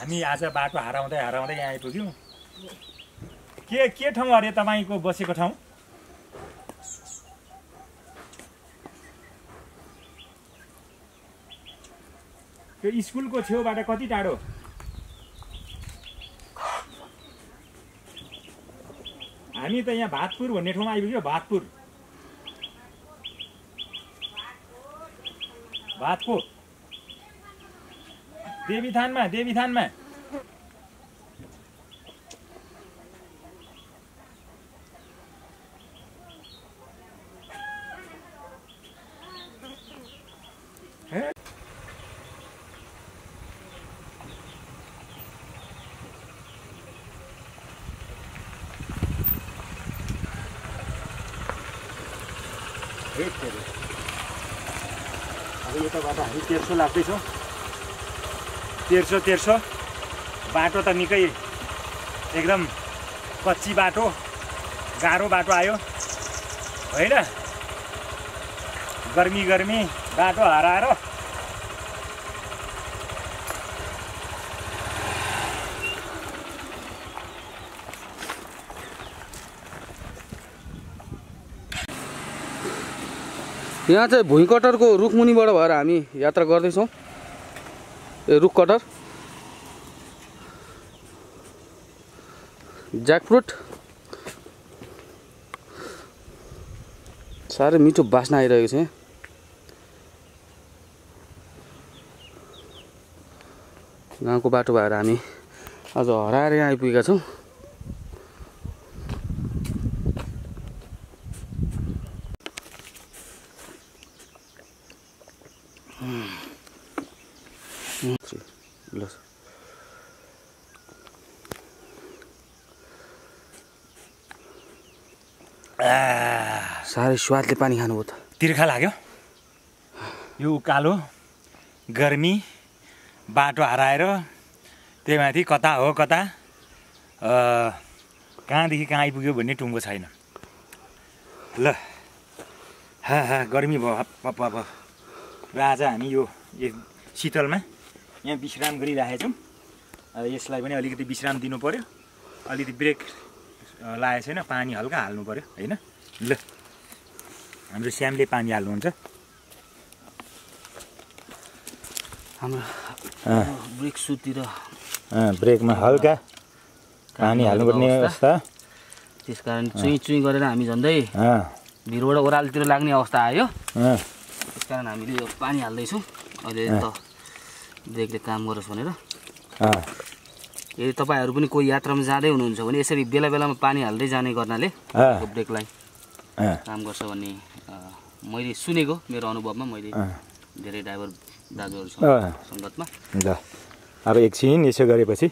हामी आज बाटो हराउँदै हराउँदै यहाँ आइपुग्यौँ। के ठाउँ अरे तपाईँको बसेको ठाउँ? त्यो स्कुलको छेउबाट कति टाढो? हामी त यहाँ भातपुर भन्ने ठाउँमा आइपुग्यो। भातपुर देवीथानमा अब यताबाट हामी तेर्सो लाग्दैछौँ। तेर्सो बाटो त निकै एकदम कच्ची बाटो, गाह्रो बाटो आयो होइन। गर्मी बाटो हराएर यहाँ चाहिँ भुइँकटरको रुखमुनिबाट भएर हामी यात्रा गर्दैछौँ। रुख कटर ज्याकफ्रुट साह्रै मिठो बास्ना आइरहेको छ। गाउँको बाटो भएर हामी आज हराएर यहाँ आइपुगेका छौँ। साह्रै स्वादले पानी खानुभयो त। तिर्खा लाग्यो यो उकालो, गर्मी, बाटो हराएर त्यही माथि कता हो कता कहाँदेखि कहाँ आइपुग्यो भन्ने टुङ्गो छैन। ल गर्मी भयो अब र आज हामी यो शीतलमा यहाँ विश्राम गरिरहेछौँ। यसलाई पनि अलिकति विश्राम दिनु पर्यो। अलिकति ब्रेक लागेको छैन, पानी हल्का हाल्नु पर्यो होइन। ल हाम्रो श्यामले पानी हाल्नुहुन्छ। हाम्रो ब्रेक सुतिर ब्रेकमा हल्का पानी हाल्नुपर्ने अवस्था। त्यसकारण चुई गरेर हामी झन्डै भिरबाट ओह्रालोतिर लाग्ने अवस्था आयो। त्यसकारण हामीले यो पानी हाल्दैछौँ। अहिले त ब्रेकले काम गरोस् भनेर। यदि तपाईँहरू पनि कोही यात्रामा जाँदै हुनुहुन्छ भने यसरी बेला बेलामा पानी हाल्दै जाने गर्नाले ब्रेकलाई काम गर्छ भन्ने मैले सुनेको, मेरो अनुभवमा। मैले धेरै ड्राइभर दाजुहरूसँग सङ्गतमा। ल अब एकछिन यसो गरेपछि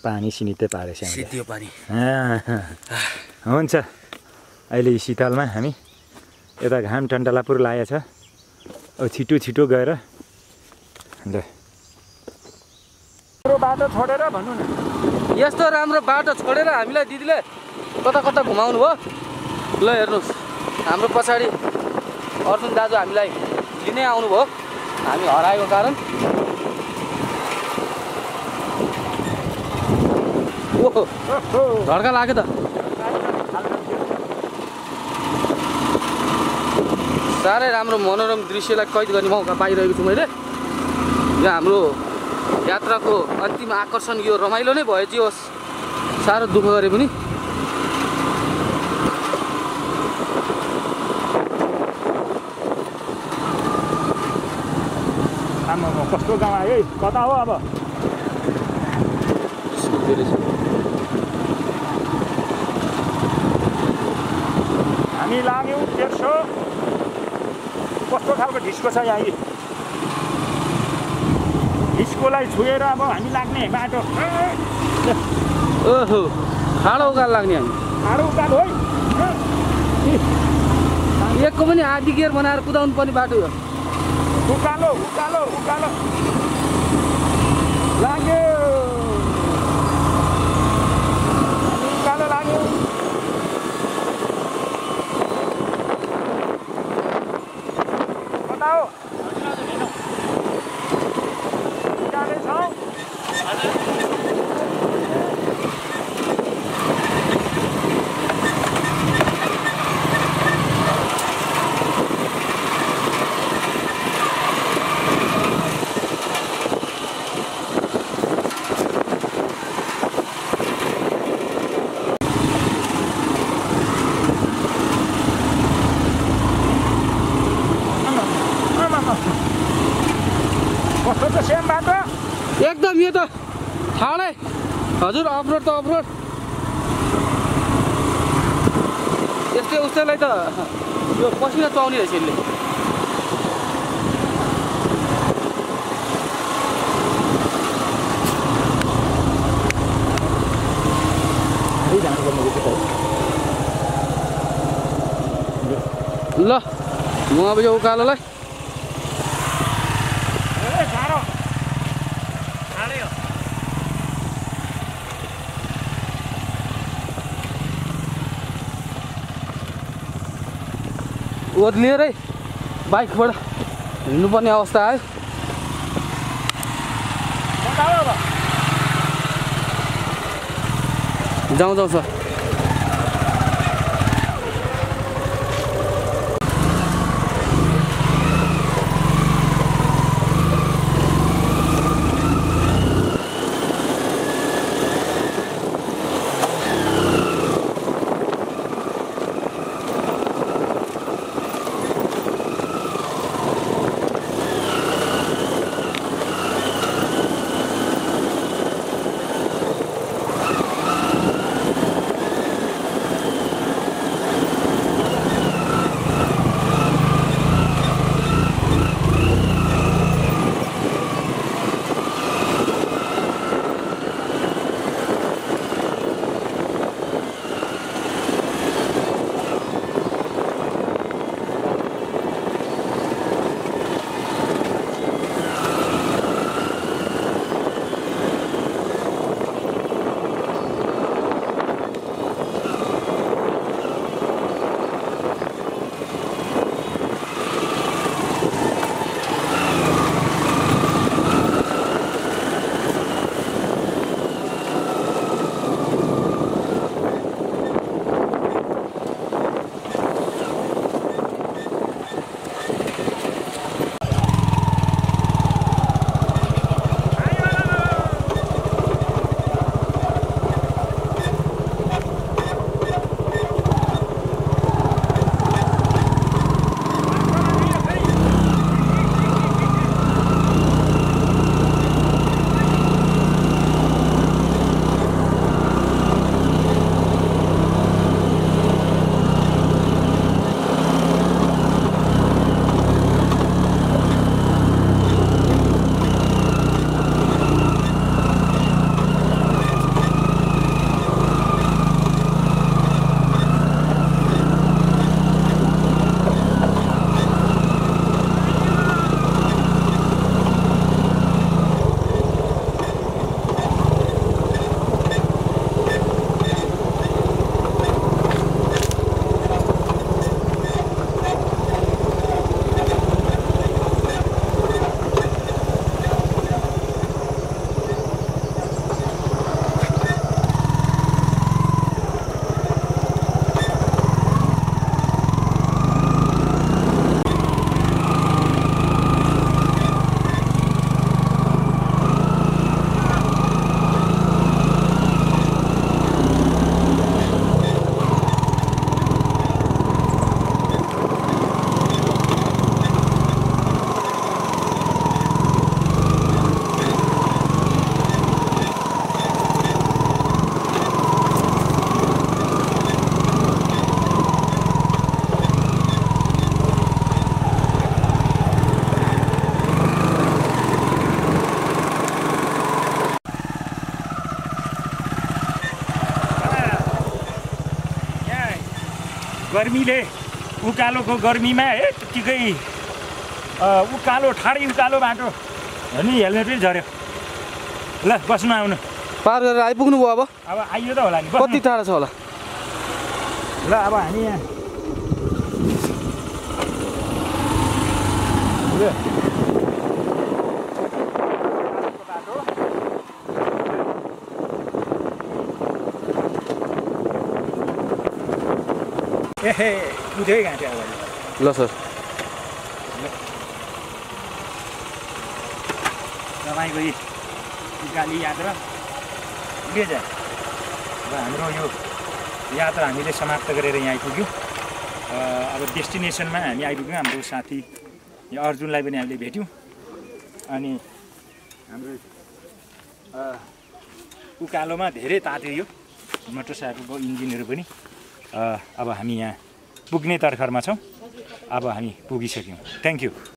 पानी सिनितै पारेछ। सिद्धियो पानी। हुन्छ अहिले शीतलमा हामी यता घाम टन्टलापुर लागेछ। अब छिटो गएर ल बाटो छोडेर भन्नु न। यस्तो राम्रो बाटो छोडेर हामीलाई दिदीले कता घुमाउनु भयो। ल हेर्नुहोस्, हाम्रो पछाडि अर्जुन दाजु हामीलाई लिनै आउनुभयो हामी हराएको कारण। ओहो झड्का लाग्यो त। साह्रै राम्रो मनोरम दृश्यलाई कैद गर्ने मौका पाइरहेको छु मैले। यहाँ हाम्रो यात्राको अन्तिम आकर्षण यो रमाइलो नै भयो जे होस्, साह्रो दुःख गरे पनि। कस्तो गाउँ आयो, कता हो अब? हामी लाग्यौँ तेर्सो। कस्तो खालको ढिस्को छ यहाँ। ढिस्कोलाई छोएर अब हामी लाग्ने बाटो। ओहो ठाडो उकालो लाग्ने हामी। ठाडो उकालो है। एकको पनि आधी गियर बनाएर कुदाउनु पर्ने बाटो हो। उकालो लाग्यो। उकालो लाग्यो। कता हो? हजुर अफरोड त अफरोड यस्तै उस्तैलाई त यो पसिना चुहाउने रहेछ यसले ल म अब यो उकालोलाई ओर्लिएरै बाइकबाट हिँड्नुपर्ने अवस्था आयो जाउँ सर गर्मीले उकालोको गर्मीमा त्यत्तिकै उकालो ठाडै उकालो बाटो नि हेलमेट पनि झऱ्यो। ल बस्नु आउनु पार गरेर आइपुग्नु भयो। अब आइयो त होला नि। कति टाढा छ होला? ल अब हामी यहाँ एहे उठ्यो घाँटे अगाडि। ल सर तपाईँको उकाली यात्रा के छ? अब हाम्रो यो यात्रा हामीले समाप्त गरेर यहाँ आइपुग्यौँ। अब डेस्टिनेसनमा हामी आइपुग्यौँ। हाम्रो साथी यो अर्जुनलाई पनि हामीले भेट्यौँ। अनि हाम्रो उकालोमा धेरै तात्यो यो मोटरसाइकलको इन्जिनहरू पनि। अब हामी यहाँ पुग्ने तर्खरमा छौँ। अब हामी पुगिसक्यौँ। Thank you.